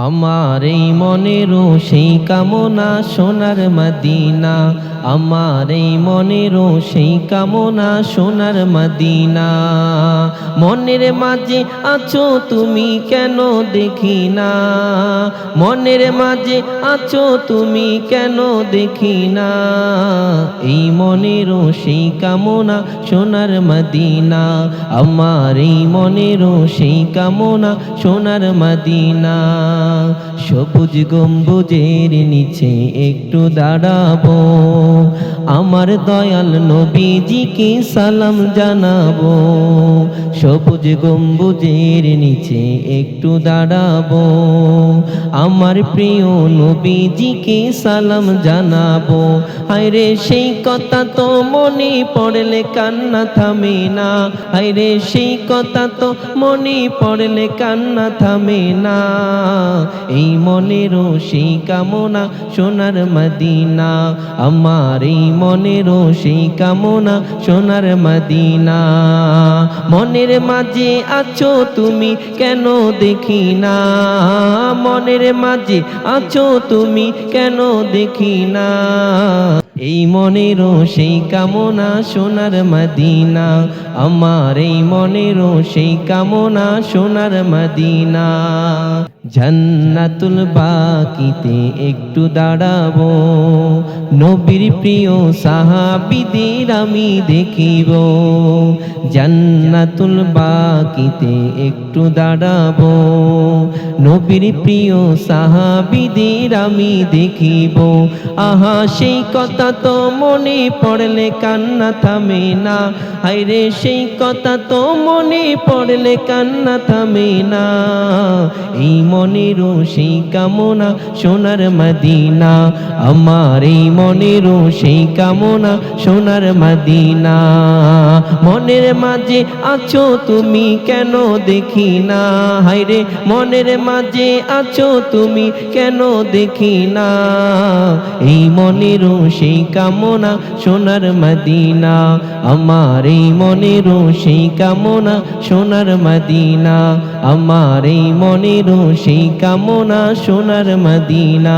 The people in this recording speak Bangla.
আমার এই মনেরও সেই কামনা সোনার মদিনা, আমার এই মনেরও সেই কামনা সোনার মদিনা। মনের মাঝে আছো তুমি কেন দেখি না, মনের মাঝে আছো তুমি কেন দেখি না। এই মনেরও সেই কামনা সোনার মদিনা, আমার এই মনেরও সেই কামনা সোনার মদিনা। সবুজ গম্বুজের নিচে একটু দাঁড়াবো, আমার দয়াল নবীজিকে সালাম জানাবো। সবুজ গম্বুজের নিচে একটু দাঁড়াবো, আমার প্রিয় নবীজিকে সালাম জানাবো। হায়রে সেই কথা তো মনে পড়লে কান্না থামে না, হায়রে সেই কথা তো মনে পড়লে কান্না থামে না। এই মনেরও সেই কামনা সোনার মদিনা, আমার এই মনেরও সেই কামনা সোনার মদিনা। মনের মাঝে আছো তুমি কেন দেখি না, মনের মাঝে আছো তুমি কেন দেখি না। এই মনেরও সেই কামনা সোনার মদিনা, আমার এই মনেরও সেই কামনা সোনার মদিনা। জান্নাতুল বাকিতে একটু দাঁড়াবো, নবীর প্রিয় সাহাবীদের আমি দেখিব। জান্নাতুল বাকিতে একটু দাঁড়াবো, নবীর প্রিয় সাহাবীদের আমি দেখিব। আহা সেই কথা তো মনে পড়লে কান্না থামে না, হায়রে সেই কথা তো মনে পড়লে কান্না থামে না। এই মনেরও সেই কামনা সোনার মদিনা, আমার এই মনেরও সেই কামনা সোনার মদিনা। মনের মাঝে আছো তুমি কেন দেখি না, হায়রে মনের মাঝে আছো তুমি কেন দেখি না। এই মনেরও সেই কামনা সোনার মদিনা, আমার এই মনেরও সেই কামনা সোনার মদিনা, আমার এই মনেরও সেই কামনা সোনার মদিনা।